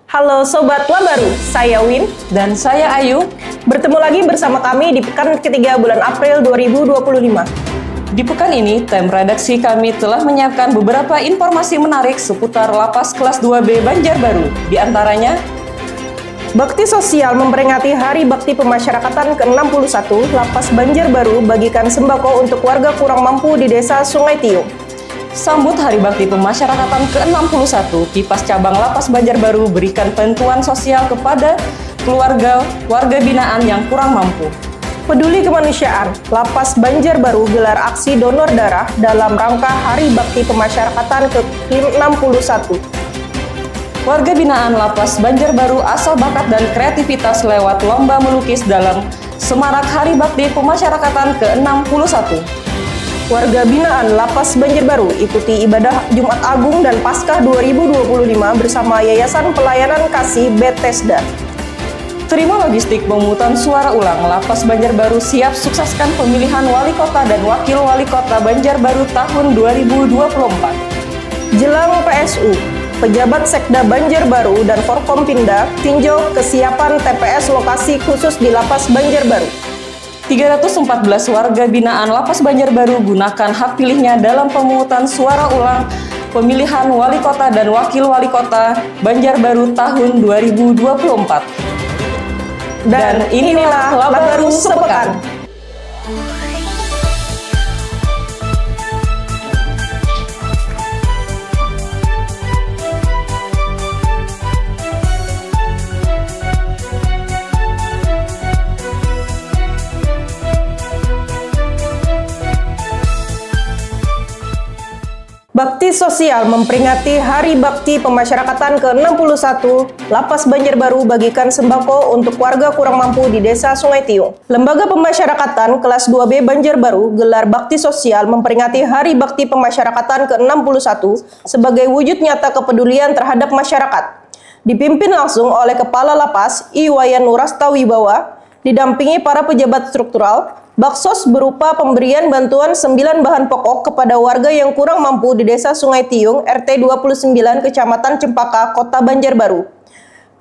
Halo Sobat Labaru, saya Win dan saya Ayu. Bertemu lagi bersama kami di pekan ketiga bulan April 2025. Di pekan ini, tim redaksi kami telah menyiapkan beberapa informasi menarik seputar Lapas Kelas 2B Banjarbaru. Di antaranya, Bakti Sosial memperingati Hari Bakti Pemasyarakatan ke-61, Lapas Banjarbaru bagikan sembako untuk warga kurang mampu di Desa Sungai Tiung. Sambut Hari Bakti Pemasyarakatan ke-61, Kipas Cabang Lapas Banjarbaru berikan bantuan sosial kepada keluarga warga binaan yang kurang mampu. Peduli kemanusiaan, Lapas Banjarbaru gelar aksi donor darah dalam rangka Hari Bakti Pemasyarakatan ke-61. Warga binaan Lapas Banjarbaru asal bakat dan kreativitas lewat lomba melukis dalam Semarak Hari Bakti Pemasyarakatan ke-61. Warga binaan Lapas Banjarbaru ikuti ibadah Jumat Agung dan Paskah 2025 bersama Yayasan Pelayanan Kasih Bethesda. Terima logistik pemungutan suara ulang, Lapas Banjarbaru siap sukseskan pemilihan wali kota dan wakil wali kota Banjarbaru tahun 2024. Jelang PSU, pejabat Sekda Banjarbaru dan Forkompinda tinjau kesiapan TPS lokasi khusus di Lapas Banjarbaru. 314 warga binaan Lapas Banjarbaru gunakan hak pilihnya dalam pemungutan suara ulang pemilihan wali kota dan wakil wali kota Banjarbaru tahun 2024. Dan inilah Labaru Sepekan. Bakti Sosial memperingati Hari Bakti Pemasyarakatan ke-61, Lapas Banjarbaru bagikan sembako untuk warga kurang mampu di Desa Sungai Tiung. Lembaga Pemasyarakatan Kelas 2B Banjarbaru gelar Bakti Sosial memperingati Hari Bakti Pemasyarakatan ke-61 sebagai wujud nyata kepedulian terhadap masyarakat. Dipimpin langsung oleh Kepala Lapas Iwayan Nurastawibawa, didampingi para pejabat struktural. Baksos berupa pemberian bantuan 9 bahan pokok kepada warga yang kurang mampu di Desa Sungai Tiung, RT 29, Kecamatan Cempaka, Kota Banjarbaru.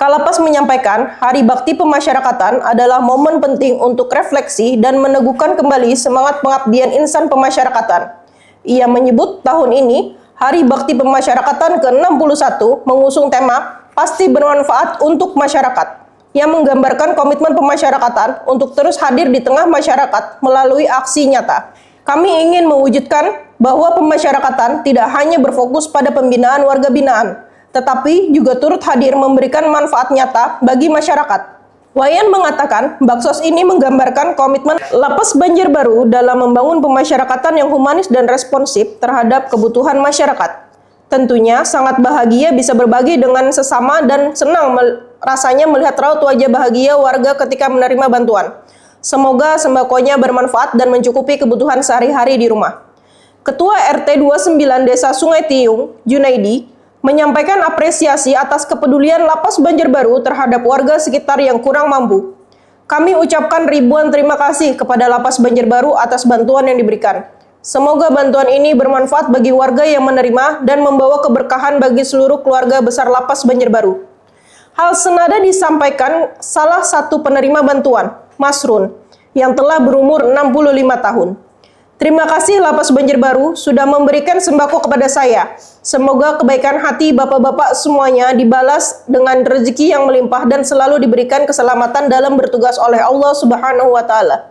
Kalapas menyampaikan, Hari Bakti Pemasyarakatan adalah momen penting untuk refleksi dan meneguhkan kembali semangat pengabdian insan pemasyarakatan. Ia menyebut tahun ini, Hari Bakti Pemasyarakatan ke-61 mengusung tema Pasti Bermanfaat untuk Masyarakat, yang menggambarkan komitmen pemasyarakatan untuk terus hadir di tengah masyarakat melalui aksi nyata. Kami ingin mewujudkan bahwa pemasyarakatan tidak hanya berfokus pada pembinaan warga binaan, tetapi juga turut hadir memberikan manfaat nyata bagi masyarakat. Wayan mengatakan, Baksos ini menggambarkan komitmen Lapas Banjarbaru dalam membangun pemasyarakatan yang humanis dan responsif terhadap kebutuhan masyarakat. Tentunya sangat bahagia bisa berbagi dengan sesama dan senang rasanya melihat raut wajah bahagia warga ketika menerima bantuan. Semoga sembakonya bermanfaat dan mencukupi kebutuhan sehari-hari di rumah. Ketua RT 29 Desa Sungai Tiung, Junaidi, menyampaikan apresiasi atas kepedulian Lapas Banjarbaru terhadap warga sekitar yang kurang mampu. Kami ucapkan ribuan terima kasih kepada Lapas Banjarbaru atas bantuan yang diberikan. Semoga bantuan ini bermanfaat bagi warga yang menerima dan membawa keberkahan bagi seluruh keluarga besar Lapas Banjarbaru. Hal senada disampaikan salah satu penerima bantuan, Mas Run, yang telah berumur 65 tahun. Terima kasih Lapas Banjarbaru sudah memberikan sembako kepada saya. Semoga kebaikan hati bapak-bapak semuanya dibalas dengan rezeki yang melimpah dan selalu diberikan keselamatan dalam bertugas oleh Allah Subhanahu wa Ta'ala.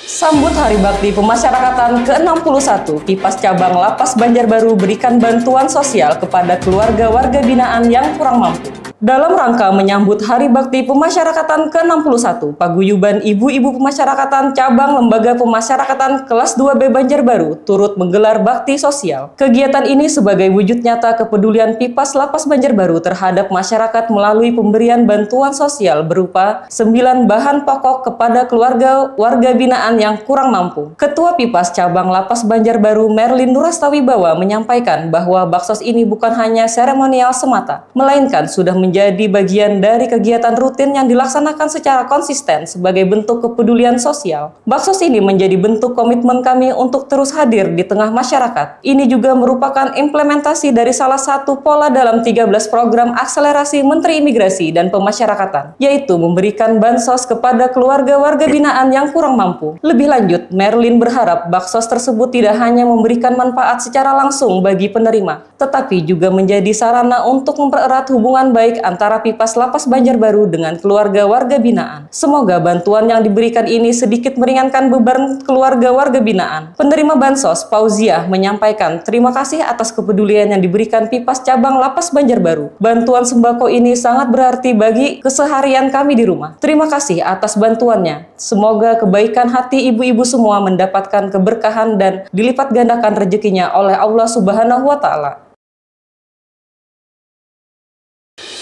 Sambut Hari Bakti Pemasyarakatan ke-61, Kipas Cabang Lapas Banjarbaru berikan bantuan sosial kepada keluarga warga binaan yang kurang mampu. Dalam rangka menyambut Hari Bakti Pemasyarakatan ke-61, Paguyuban Ibu-Ibu Pemasyarakatan Cabang Lembaga Pemasyarakatan Kelas 2B Banjarbaru turut menggelar bakti sosial. Kegiatan ini sebagai wujud nyata kepedulian Pipas Lapas Banjarbaru terhadap masyarakat melalui pemberian bantuan sosial berupa 9 bahan pokok kepada keluarga warga binaan yang kurang mampu. Ketua Pipas Cabang Lapas Banjarbaru Merlin Nurastawibawa menyampaikan bahwa baksos ini bukan hanya seremonial semata, melainkan sudah menjadi menjadi bagian dari kegiatan rutin yang dilaksanakan secara konsisten sebagai bentuk kepedulian sosial. Baksos ini menjadi bentuk komitmen kami untuk terus hadir di tengah masyarakat. Ini juga merupakan implementasi dari salah satu pola dalam 13 program akselerasi Menteri Imigrasi dan Pemasyarakatan, yaitu memberikan bansos kepada keluarga warga binaan yang kurang mampu. Lebih lanjut, Merlin berharap baksos tersebut tidak hanya memberikan manfaat secara langsung bagi penerima, tetapi juga menjadi sarana untuk mempererat hubungan baik antara Pipas Lapas Banjarbaru dengan keluarga warga binaan. Semoga bantuan yang diberikan ini sedikit meringankan beban keluarga warga binaan. Penerima bansos, Fauziah, menyampaikan terima kasih atas kepedulian yang diberikan Pipas Cabang Lapas Banjarbaru. Bantuan sembako ini sangat berarti bagi keseharian kami di rumah. Terima kasih atas bantuannya. Semoga kebaikan hati ibu-ibu semua mendapatkan keberkahan dan dilipat gandakan rezekinya oleh Allah Subhanahu wa Ta'ala.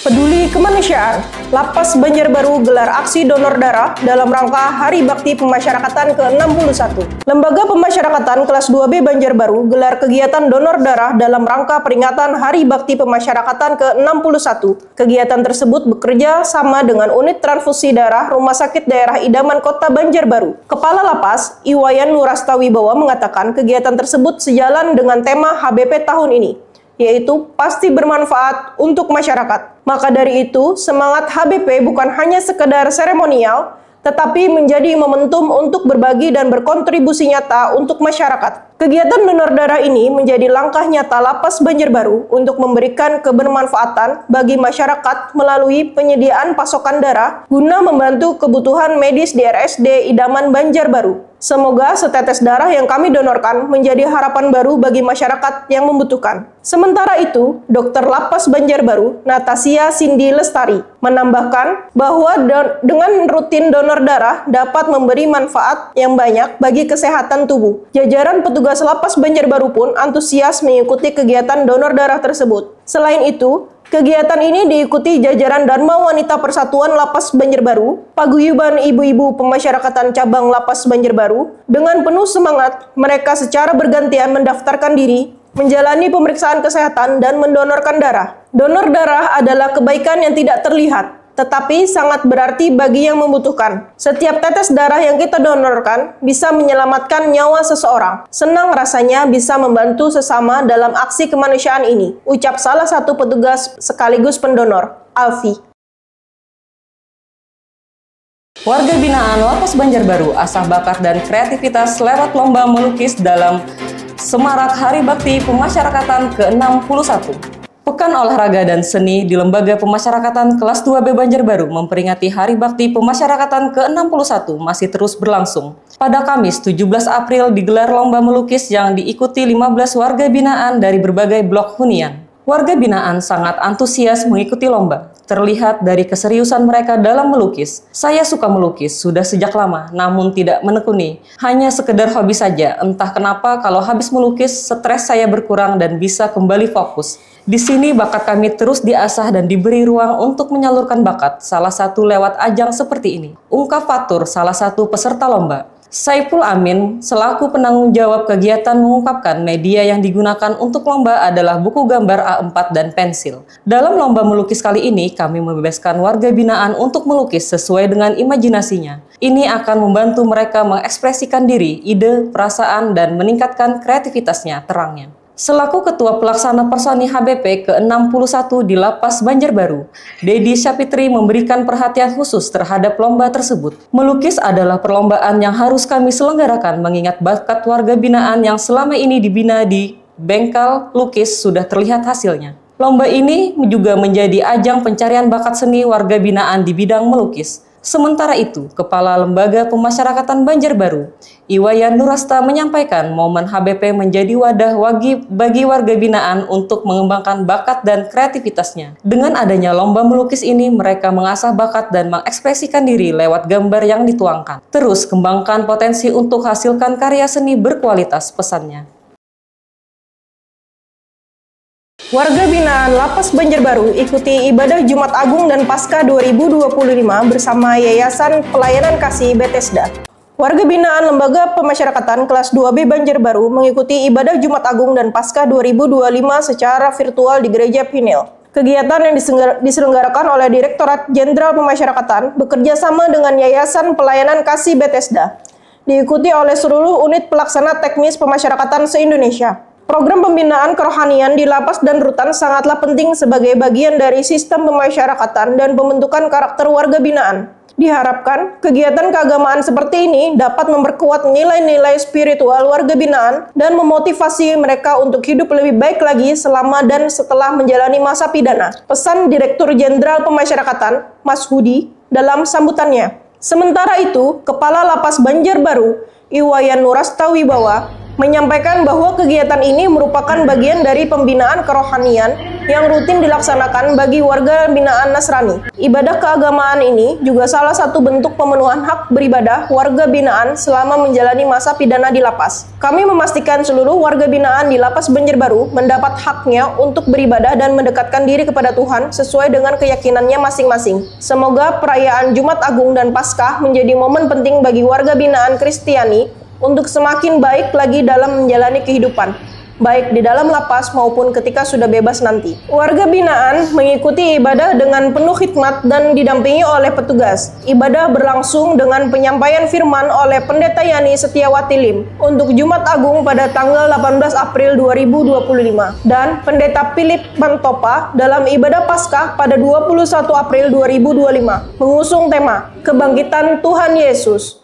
Peduli Kemanusiaan, Lapas Banjarbaru gelar aksi donor darah dalam rangka Hari Bakti Pemasyarakatan ke-61. Lembaga Pemasyarakatan kelas 2B Banjarbaru gelar kegiatan donor darah dalam rangka peringatan Hari Bakti Pemasyarakatan ke-61. Kegiatan tersebut bekerja sama dengan unit transfusi darah Rumah Sakit Daerah Idaman Kota Banjarbaru. Kepala Lapas, Iwayan Nurastawibawa, mengatakan kegiatan tersebut sejalan dengan tema HBP tahun ini, yaitu pasti bermanfaat untuk masyarakat. Maka dari itu, semangat HBP bukan hanya sekedar seremonial, tetapi menjadi momentum untuk berbagi dan berkontribusi nyata untuk masyarakat. Kegiatan donor darah ini menjadi langkah nyata Lapas Banjarbaru untuk memberikan kebermanfaatan bagi masyarakat melalui penyediaan pasokan darah guna membantu kebutuhan medis di RSD Idaman Banjarbaru. Semoga setetes darah yang kami donorkan menjadi harapan baru bagi masyarakat yang membutuhkan. Sementara itu, Dokter Lapas Banjarbaru, Natasia Cindy Lestari, menambahkan bahwa dengan rutin donor darah dapat memberi manfaat yang banyak bagi kesehatan tubuh. Jajaran petugas Lapas Banjarbaru pun antusias mengikuti kegiatan donor darah tersebut. Selain itu, kegiatan ini diikuti jajaran Dharma Wanita Persatuan Lapas Banjarbaru, paguyuban ibu-ibu pemasyarakatan cabang Lapas Banjarbaru. Dengan penuh semangat, mereka secara bergantian mendaftarkan diri, menjalani pemeriksaan kesehatan, dan mendonorkan darah. Donor darah adalah kebaikan yang tidak terlihat, tetapi sangat berarti bagi yang membutuhkan. Setiap tetes darah yang kita donorkan bisa menyelamatkan nyawa seseorang. Senang rasanya bisa membantu sesama dalam aksi kemanusiaan ini, ucap salah satu petugas sekaligus pendonor, Alfi. Warga binaan Lapas Banjarbaru asah bakat dan kreativitas lewat lomba melukis dalam Semarak Hari Bakti Pemasyarakatan ke-61. Pekan Olahraga dan Seni di Lembaga Pemasyarakatan kelas 2B Banjarbaru memperingati Hari Bakti Pemasyarakatan ke-61 masih terus berlangsung. Pada Kamis 17 April digelar lomba melukis yang diikuti 15 warga binaan dari berbagai blok hunian. Warga binaan sangat antusias mengikuti lomba. Terlihat dari keseriusan mereka dalam melukis. Saya suka melukis sudah sejak lama, namun tidak menekuni. Hanya sekedar hobi saja. Entah kenapa kalau habis melukis, stres saya berkurang dan bisa kembali fokus. Di sini bakat kami terus diasah dan diberi ruang untuk menyalurkan bakat, salah satu lewat ajang seperti ini. Ungkap Fatur, salah satu peserta lomba. Saiful Amin, selaku penanggung jawab kegiatan, mengungkapkan media yang digunakan untuk lomba adalah buku gambar A4 dan pensil. Dalam lomba melukis kali ini, kami membebaskan warga binaan untuk melukis sesuai dengan imajinasinya. Ini akan membantu mereka mengekspresikan diri, ide, perasaan, dan meningkatkan kreativitasnya, terangnya. Selaku Ketua Pelaksana Personi HBP ke-61 di Lapas Banjarbaru, Dedi Syapitri memberikan perhatian khusus terhadap lomba tersebut. Melukis adalah perlombaan yang harus kami selenggarakan mengingat bakat warga binaan yang selama ini dibina di Bengkel Lukis sudah terlihat hasilnya. Lomba ini juga menjadi ajang pencarian bakat seni warga binaan di bidang melukis. Sementara itu, Kepala Lembaga Pemasyarakatan Banjarbaru, Iwayan Nurasta, menyampaikan momen HBP menjadi wadah bagi warga binaan untuk mengembangkan bakat dan kreativitasnya. Dengan adanya lomba melukis ini, mereka mengasah bakat dan mengekspresikan diri lewat gambar yang dituangkan. Terus kembangkan potensi untuk hasilkan karya seni berkualitas, pesannya. Warga binaan Lapas Banjarbaru ikuti ibadah Jumat Agung dan Paskah 2025 bersama Yayasan Pelayanan Kasih Bethesda. Warga binaan Lembaga Pemasyarakatan kelas 2B Banjarbaru mengikuti ibadah Jumat Agung dan Paskah 2025 secara virtual di Gereja Pinel. Kegiatan yang diselenggarakan oleh Direktorat Jenderal Pemasyarakatan bekerja sama dengan Yayasan Pelayanan Kasih Bethesda, diikuti oleh seluruh unit pelaksana teknis pemasyarakatan se-Indonesia. Program pembinaan kerohanian di lapas dan rutan sangatlah penting sebagai bagian dari sistem pemasyarakatan dan pembentukan karakter warga binaan. Diharapkan, kegiatan keagamaan seperti ini dapat memperkuat nilai-nilai spiritual warga binaan dan memotivasi mereka untuk hidup lebih baik lagi selama dan setelah menjalani masa pidana. Pesan Direktur Jenderal Pemasyarakatan, Mas Hudi, dalam sambutannya. Sementara itu, Kepala Lapas Banjarbaru, Iwayan Nurastawibawa, menyampaikan bahwa kegiatan ini merupakan bagian dari pembinaan kerohanian yang rutin dilaksanakan bagi warga binaan Nasrani. Ibadah keagamaan ini juga salah satu bentuk pemenuhan hak beribadah warga binaan selama menjalani masa pidana di lapas. Kami memastikan seluruh warga binaan di Lapas Banjarbaru mendapat haknya untuk beribadah dan mendekatkan diri kepada Tuhan sesuai dengan keyakinannya masing-masing. Semoga perayaan Jumat Agung dan Paskah menjadi momen penting bagi warga binaan Kristiani untuk semakin baik lagi dalam menjalani kehidupan, baik di dalam lapas maupun ketika sudah bebas nanti. Warga binaan mengikuti ibadah dengan penuh hikmat dan didampingi oleh petugas. Ibadah berlangsung dengan penyampaian firman oleh Pendeta Yani Setiawati Lim untuk Jumat Agung pada tanggal 18 April 2025 dan Pendeta Philip Mantopa dalam ibadah Paskah pada 21 April 2025 mengusung tema Kebangkitan Tuhan Yesus.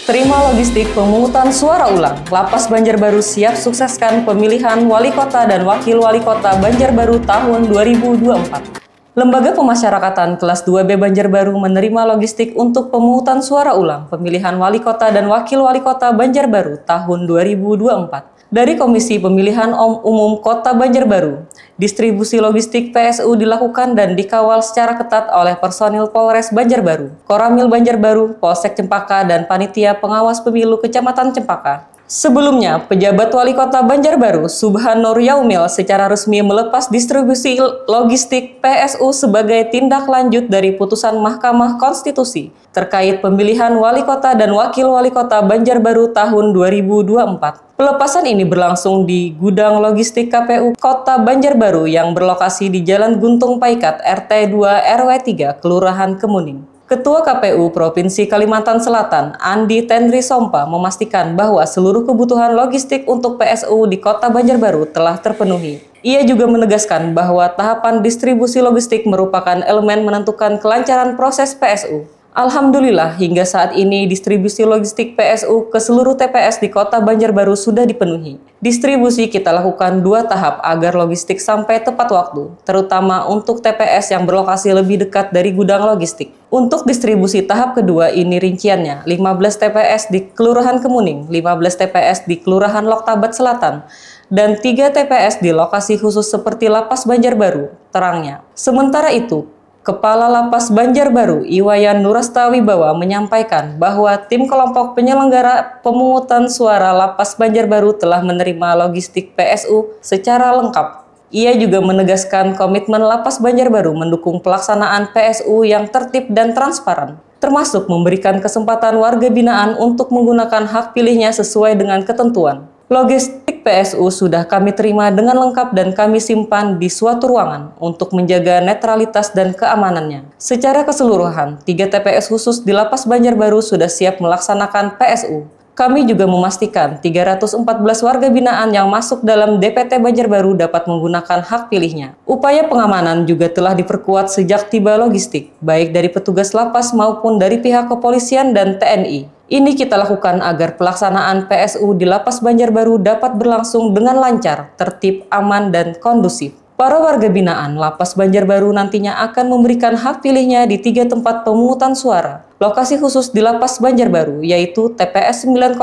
Terima logistik pemungutan suara ulang. Lapas Banjarbaru siap sukseskan pemilihan wali kota dan wakil wali kota Banjarbaru tahun 2024. Lembaga Pemasyarakatan kelas 2B Banjarbaru menerima logistik untuk pemungutan suara ulang pemilihan wali kota dan wakil wali kota Banjarbaru tahun 2024. Dari Komisi Pemilihan Umum Kota Banjarbaru, distribusi logistik PSU dilakukan dan dikawal secara ketat oleh personil Polres Banjarbaru, Koramil Banjarbaru, Polsek Cempaka, dan Panitia Pengawas Pemilu Kecamatan Cempaka. Sebelumnya, pejabat wali kota Banjarbaru, Subhan Nur Yaumil, secara resmi melepas distribusi logistik PSU sebagai tindak lanjut dari putusan Mahkamah Konstitusi terkait pemilihan wali kota dan wakil wali kota Banjarbaru tahun 2024. Pelepasan ini berlangsung di gudang logistik KPU Kota Banjarbaru yang berlokasi di Jalan Guntung Paikat, RT 2 RW 3, Kelurahan Kemuning. Ketua KPU Provinsi Kalimantan Selatan, Andi Tenri Sompa, memastikan bahwa seluruh kebutuhan logistik untuk PSU di Kota Banjarbaru telah terpenuhi. Ia juga menegaskan bahwa tahapan distribusi logistik merupakan elemen menentukan kelancaran proses PSU. Alhamdulillah, hingga saat ini distribusi logistik PSU ke seluruh TPS di Kota Banjarbaru sudah dipenuhi. Distribusi kita lakukan 2 tahap agar logistik sampai tepat waktu, terutama untuk TPS yang berlokasi lebih dekat dari gudang logistik. Untuk distribusi tahap kedua ini rinciannya, 15 TPS di Kelurahan Kemuning, 15 TPS di Kelurahan Loktabat Selatan, dan 3 TPS di lokasi khusus seperti Lapas Banjarbaru, terangnya. Sementara itu, Kepala Lapas Banjarbaru, Iwayan Nurastawibawa, menyampaikan bahwa tim kelompok penyelenggara pemungutan suara Lapas Banjarbaru telah menerima logistik PSU secara lengkap. Ia juga menegaskan komitmen Lapas Banjarbaru mendukung pelaksanaan PSU yang tertib dan transparan, termasuk memberikan kesempatan warga binaan untuk menggunakan hak pilihnya sesuai dengan ketentuan. Logistik PSU sudah kami terima dengan lengkap dan kami simpan di suatu ruangan untuk menjaga netralitas dan keamanannya. Secara keseluruhan, 3 TPS khusus di Lapas Banjarbaru sudah siap melaksanakan PSU. Kami juga memastikan 314 warga binaan yang masuk dalam DPT Banjarbaru dapat menggunakan hak pilihnya. Upaya pengamanan juga telah diperkuat sejak tiba logistik, baik dari petugas lapas maupun dari pihak kepolisian dan TNI. Ini kita lakukan agar pelaksanaan PSU di Lapas Banjarbaru dapat berlangsung dengan lancar, tertib, aman, dan kondusif. Para warga binaan Lapas Banjarbaru nantinya akan memberikan hak pilihnya di 3 tempat pemungutan suara. Lokasi khusus di Lapas Banjarbaru yaitu TPS 901,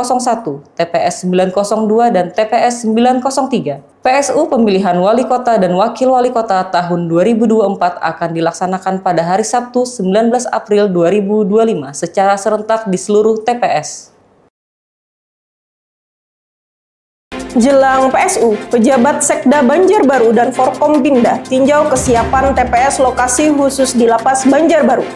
TPS 902, dan TPS 903. PSU pemilihan wali kota dan wakil wali kota tahun 2024 akan dilaksanakan pada hari Sabtu 19 April 2025 secara serentak di seluruh TPS. Jelang PSU, pejabat Sekda Banjarbaru dan Forkompinda tinjau kesiapan TPS lokasi khusus di Lapas Banjarbaru.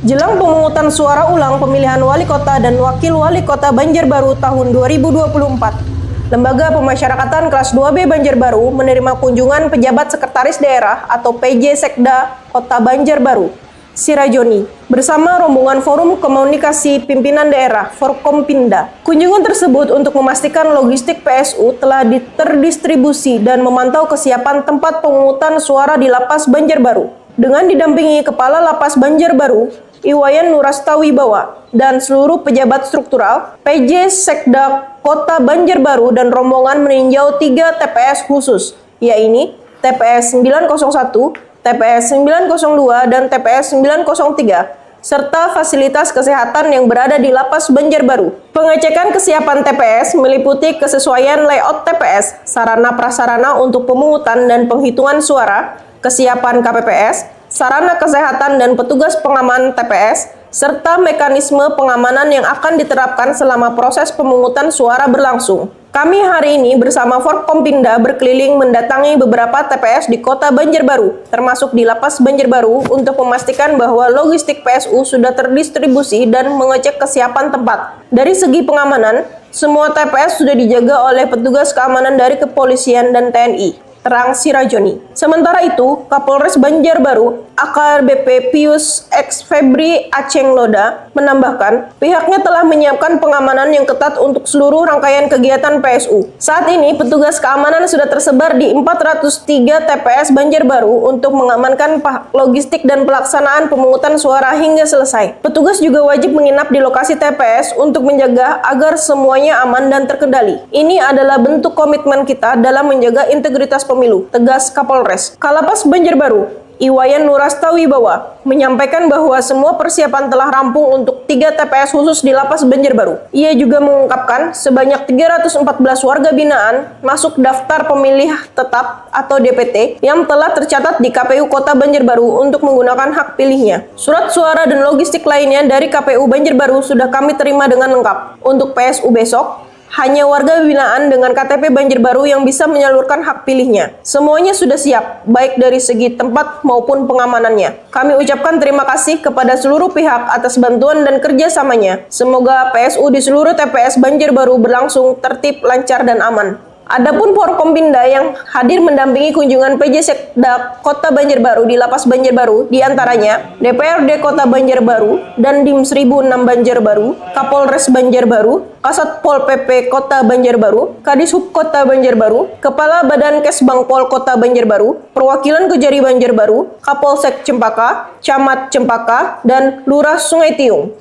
Jelang pemungutan suara ulang pemilihan wali kota dan wakil wali kota Banjarbaru tahun 2024, Lembaga Pemasyarakatan kelas 2B Banjarbaru menerima kunjungan pejabat sekretaris daerah atau PJ Sekda Kota Banjarbaru, Sirajoni, bersama rombongan Forum Komunikasi Pimpinan Daerah Forkompinda. Kunjungan tersebut untuk memastikan logistik PSU telah terdistribusi dan memantau kesiapan tempat pemungutan suara di Lapas Banjarbaru. Dengan didampingi Kepala Lapas Banjarbaru, Iwayan Nurastawibawa, dan seluruh pejabat struktural, PJ Sekda Kota Banjarbaru dan rombongan meninjau 3 TPS khusus, yaitu TPS 901, TPS 902, dan TPS 903, serta fasilitas kesehatan yang berada di Lapas Banjarbaru. Pengecekan kesiapan TPS meliputi kesesuaian layout TPS, sarana prasarana untuk pemungutan dan penghitungan suara, kesiapan KPPS, sarana kesehatan dan petugas pengaman TPS, serta mekanisme pengamanan yang akan diterapkan selama proses pemungutan suara berlangsung. Kami hari ini bersama Forkompinda berkeliling mendatangi beberapa TPS di Kota Banjarbaru, termasuk di Lapas Banjarbaru, untuk memastikan bahwa logistik PSU sudah terdistribusi dan mengecek kesiapan tempat. Dari segi pengamanan, semua TPS sudah dijaga oleh petugas keamanan dari kepolisian dan TNI. Terang Sirajoni. Sementara itu, Kapolres Banjarbaru, AKBP Pius X Febri Aceng Loda, menambahkan pihaknya telah menyiapkan pengamanan yang ketat untuk seluruh rangkaian kegiatan PSU. Saat ini, petugas keamanan sudah tersebar di 403 TPS Banjarbaru untuk mengamankan logistik dan pelaksanaan pemungutan suara hingga selesai. Petugas juga wajib menginap di lokasi TPS untuk menjaga agar semuanya aman dan terkendali. Ini adalah bentuk komitmen kita dalam menjaga integritas pemilu, tegas Kapolres. Kalapas Banjarbaru, Iwayan Nurastawibawa, menyampaikan bahwa semua persiapan telah rampung untuk 3 TPS khusus di Lapas Banjarbaru. Ia juga mengungkapkan sebanyak 314 warga binaan masuk daftar pemilih tetap atau DPT yang telah tercatat di KPU Kota Banjarbaru untuk menggunakan hak pilihnya. Surat suara dan logistik lainnya dari KPU Banjarbaru sudah kami terima dengan lengkap. Untuk PSU besok, hanya warga binaan dengan KTP Banjarbaru yang bisa menyalurkan hak pilihnya. Semuanya sudah siap, baik dari segi tempat maupun pengamanannya. Kami ucapkan terima kasih kepada seluruh pihak atas bantuan dan kerjasamanya. Semoga PSU di seluruh TPS Banjarbaru berlangsung tertib, lancar, dan aman. Adapun Forkompinda yang hadir mendampingi kunjungan PJ Sekda Kota Banjarbaru di Lapas Banjarbaru, diantaranya DPRD Kota Banjarbaru dan Dim 1006 Banjarbaru, Kapolres Banjarbaru, Kasat Pol PP Kota Banjarbaru, Kadishub Kota Banjarbaru, Kepala Badan Kesbangpol Kota Banjarbaru, Perwakilan Kejari Banjarbaru, Kapolsek Cempaka, Camat Cempaka, dan Lurah Sungai Tiung.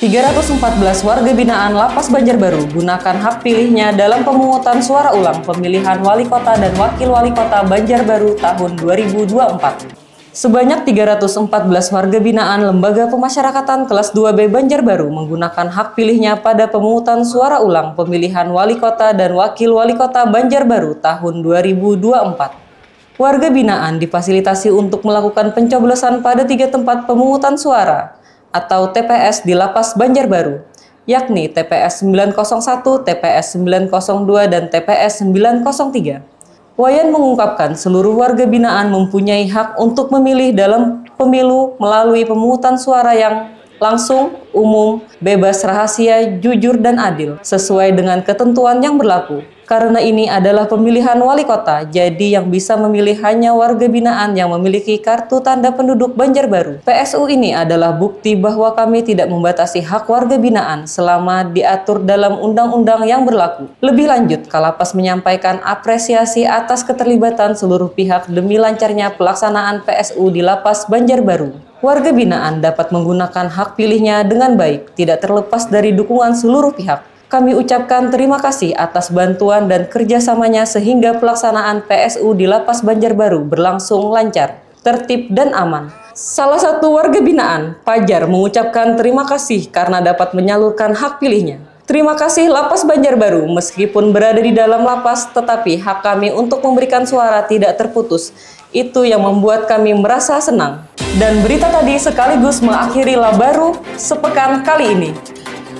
314 warga binaan Lapas Banjarbaru gunakan hak pilihnya dalam pemungutan suara ulang pemilihan wali kota dan wakil wali kota Banjarbaru tahun 2024. Sebanyak 314 warga binaan Lembaga Pemasyarakatan kelas 2B Banjarbaru menggunakan hak pilihnya pada pemungutan suara ulang pemilihan wali kota dan wakil wali kota Banjarbaru tahun 2024. Warga binaan difasilitasi untuk melakukan pencoblosan pada 3 tempat pemungutan suara atau TPS di Lapas Banjarbaru, yakni TPS 901, TPS 902, dan TPS 903. Wayan mengungkapkan seluruh warga binaan mempunyai hak untuk memilih dalam pemilu melalui pemungutan suara yang langsung, umum, bebas rahasia, jujur, dan adil, sesuai dengan ketentuan yang berlaku. Karena ini adalah pemilihan wali kota, jadi yang bisa memilih hanya warga binaan yang memiliki kartu tanda penduduk Banjarbaru. PSU ini adalah bukti bahwa kami tidak membatasi hak warga binaan selama diatur dalam undang-undang yang berlaku. Lebih lanjut, Kalapas menyampaikan apresiasi atas keterlibatan seluruh pihak demi lancarnya pelaksanaan PSU di Lapas Banjarbaru. Warga binaan dapat menggunakan hak pilihnya dengan baik, tidak terlepas dari dukungan seluruh pihak. Kami ucapkan terima kasih atas bantuan dan kerjasamanya sehingga pelaksanaan PSU di Lapas Banjarbaru berlangsung lancar, tertib, dan aman. Salah satu warga binaan, Fajar, mengucapkan terima kasih karena dapat menyalurkan hak pilihnya. Terima kasih Lapas Banjarbaru, meskipun berada di dalam lapas, tetapi hak kami untuk memberikan suara tidak terputus. Itu yang membuat kami merasa senang. Dan berita tadi sekaligus mengakhiri Labaru sepekan kali ini.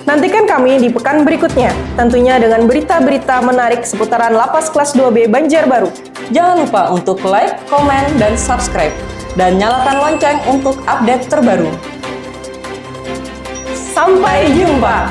Nantikan kami di pekan berikutnya, tentunya dengan berita-berita menarik seputaran Lapas Kelas 2B Banjarbaru. Jangan lupa untuk like, komen, dan subscribe. Dan nyalakan lonceng untuk update terbaru. Sampai jumpa!